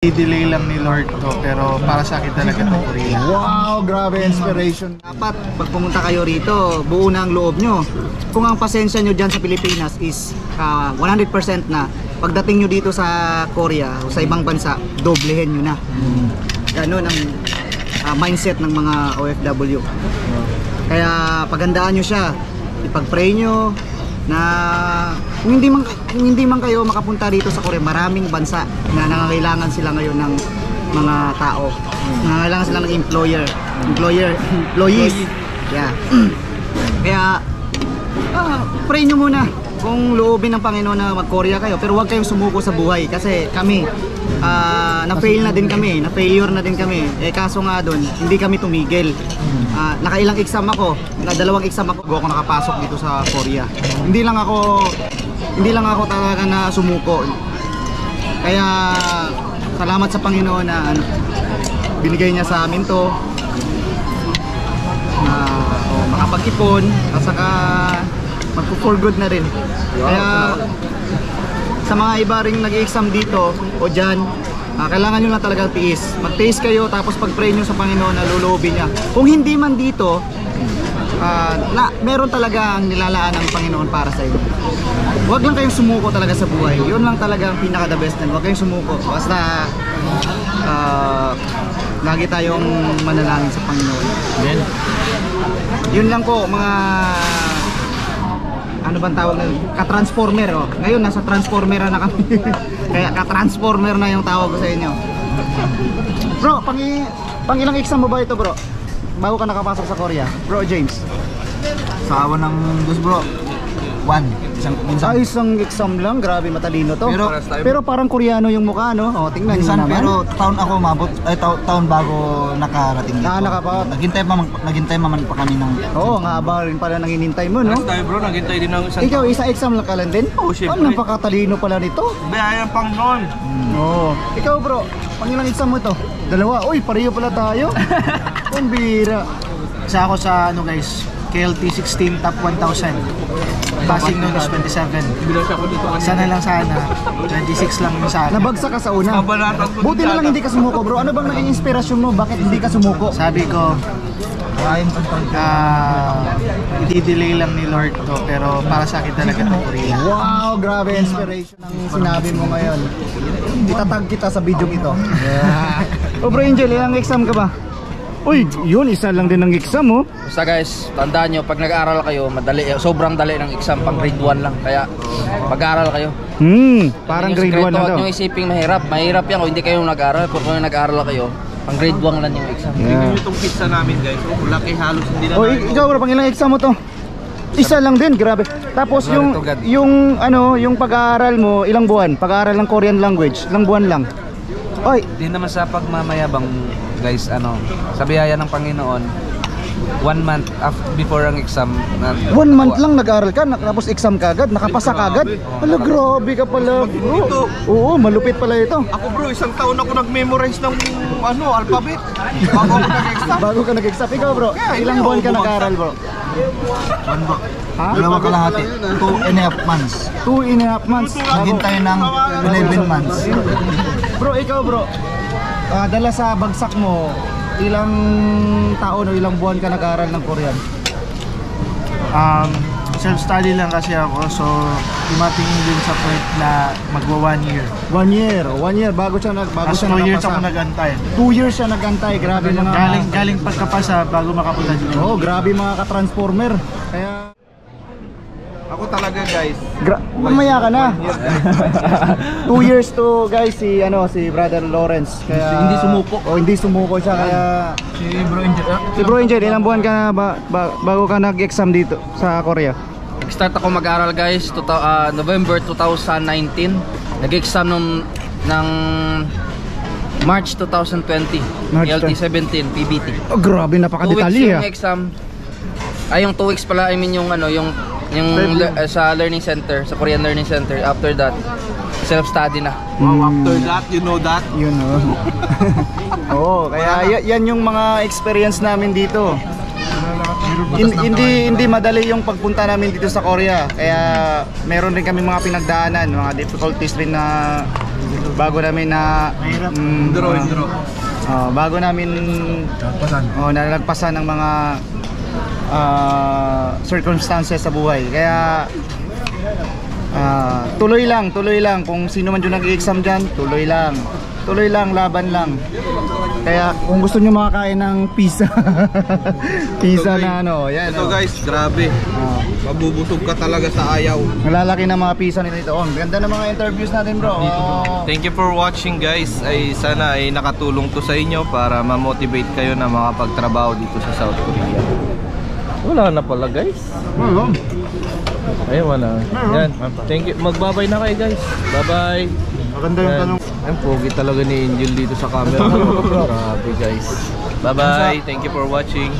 I-delay lang ni Lord to, pero para sa akin talaga ito Korea. Wow, grabe inspiration. Dapat pag pumunta kayo rito, buo na ang loob nyo. Kung ang pasensya nyo dyan sa Pilipinas is 100% na, pagdating nyo dito sa Korea o sa ibang bansa, doblehin nyo na. Ganun ang mindset ng mga OFW. Kaya pagandaan nyo siya, ipag-pray nyo na kung hindi man kayo makapunta dito sa Korea, maraming bansa na nangangailangan sila ngayon ng mga tao. Nangangailangan sila ng employees. Yeah. Kaya pray nyo muna kung loobin ng Panginoon na mag-Korea kayo, pero huwag kayong sumuko sa buhay kasi kami na-fail na din kami, na-failure na din kami. Kaso nga doon, hindi kami tumigil. Nakailang exam ako, dalawang exam ako nakapasok dito sa Korea. Hindi lang ako talaga na sumuko. Kaya salamat sa Panginoon na binigay niya sa amin to. Makapag-ipon at saka mag-for good na rin. Kaya sa mga iba ring nag-exam dito o dyan, kailangan nyo na talaga tiis. Mag-tiis kayo, tapos pag-pray nyo sa Panginoon na lulubin niya. Kung hindi man dito, meron talaga ang nilalaan ng Panginoon para sa inyo. Huwag lang kayong sumuko talaga sa buhay. Yun lang talaga ang pinaka-the best na. Huwag kayong sumuko. Basta lagi tayong manalangin sa Panginoon. Amen. Yun lang po mga ano bang tawag na ka-transformer Ngayon nasa transformer na kami. Kaya ka-transformer na yung tawag ko sa inyo. Bro, pang ilang exam mo ba ito, bro? Bago ka nakapasok sa Korea, Bro James? Sa awan ng Diyos, bro. Isang exam lang, grabe matalino to. Pero parang Koreano yung mukha, no? Tingnan niyo naman. Pero taon ako umabot, taon bago nakarating dito. Naghintay man pa kami ng... Oo, nga ba rin pala nanginintay mo, no? Last time bro, naghintay din ng isang Ikaw, isa exam lang ka lang din? Oo, syempre. Napakatalino pala nito. Bayayang pang noon. Oo. Ikaw, bro, pang ilang exam mo to? Dalawa. Uy, pareho pala tayo. Kumbira. Isa ako sa guys, KLT 16 top 1,000. Passing noon is 27. Sana lang sana 26 lang yung sa akin. Nabagsak ka sa una. Buti na lang hindi ka sumuko, bro. Ano bang naging inspirasyon mo? Bakit hindi ka sumuko? Sabi ko, i-delay lang ni Lord to, pero para sa akin talaga ito Korea. Wow, grabe inspiration ang sinabi mo ngayon. Itatag kita sa video ito. O bro Angel, ilang exam ka ba? Uy, yun, isa lang din ng exam, oh. Basta guys, tandaan nyo, pag nag-aaral kayo, madali, sobrang dali ng exam, pang grade 1 lang. Kaya mag-aaral kayo. Parang grade 1 na daw. Huwag nyo isiping mahirap. Mahirap yan kung hindi kayo nag-aaral. Kung nag-aaral kayo, pang grade 1 lang yung exam. Tingnan nyo itong pizza namin guys. Laki halos hindi na Ikaw bro, pang ilang exam mo to? Isa lang din, grabe. Tapos yung pag-aaral mo, ilang buwan? Pag-aaral ng Korean language, ilang buwan lang? Oy, Di naman sa pagmamayabang guys, sa biyaya ng Panginoon, 1 month before ang exam 1 month lang nag-aaral ka, tapos exam ka agad, nakapasa ka agad. Hala, grabe ka pala, bro. Oo, malupit pala ito. Ako bro, isang taon ako nag-memorize ng alphabet bago ako nag-exam. Bago ka nag-exam. Ikaw bro, ilang buwan ka nag-aaral, bro? 1 bro. Ha? Dalawa kalahati. 2.5 months. 2.5 months. Naghintay ng 11 months. Bro, ikaw bro, dala sa bagsak mo, ilang taon o ilang buwan ka nag-aaral ng Korean? Self-study lang kasi ako, so dumating din sa point na magwa 1 year. 1 year, 1 year bago siya Tapos 2 years ako nag-antay. 2 years siya nag-antay, grabe mga Galing pagkapasa bago makapunta dito. Oh, grabe mga ka-transformer. Kaya Ako talaga guys. mamaya ka na. 2 years to guys si Brother Lawrence. Kaya Hindi sumuko. Hindi sumuko siya kaya Si Bro Angel, ilang buwan ka na bago ka nag-exam dito sa Korea? Nag-start ako mag-aaral guys, November 2019. Nag-exam ng March 2020. LT 17 PBT. Oh, grabe, 2 weeks napakadetalye yung exam. Yung 2 weeks pala, sa learning center, sa Korean Learning Center. After that, self-study na. Wow, after that, you know that? Yun Oo, kaya yan yung mga experience namin dito. Hindi madali yung pagpunta namin dito sa Korea. Kaya meron rin kami mga pinagdaanan, mga difficulties rin na bago namin na bago namin nalagpasan ng mga circumstances sa buhay. Kaya tuloy lang kung sino man yung nag-i-exam dyan, tuloy lang, laban lang. Kaya kung gusto nyo makakain ng pizza pizza na ano, yan. Ito guys, grabe. Mabubusog ka talaga sa ayaw. Malalaki na mga pizza nito dito. Ganda ng mga interviews natin, bro. Thank you for watching guys. Ay sana ay nakatulong to sa inyo para ma-motivate kayo na makapagtrabaho dito sa South Korea. Wala na pala guys. Ayun, wala. Yan. Thank you. Magbabay na kayo guys. Bye-bye. Maganda yung tanong. Ang pogi talaga ni Angel dito sa camera. Grabe guys. Bye-bye. Thank you for watching.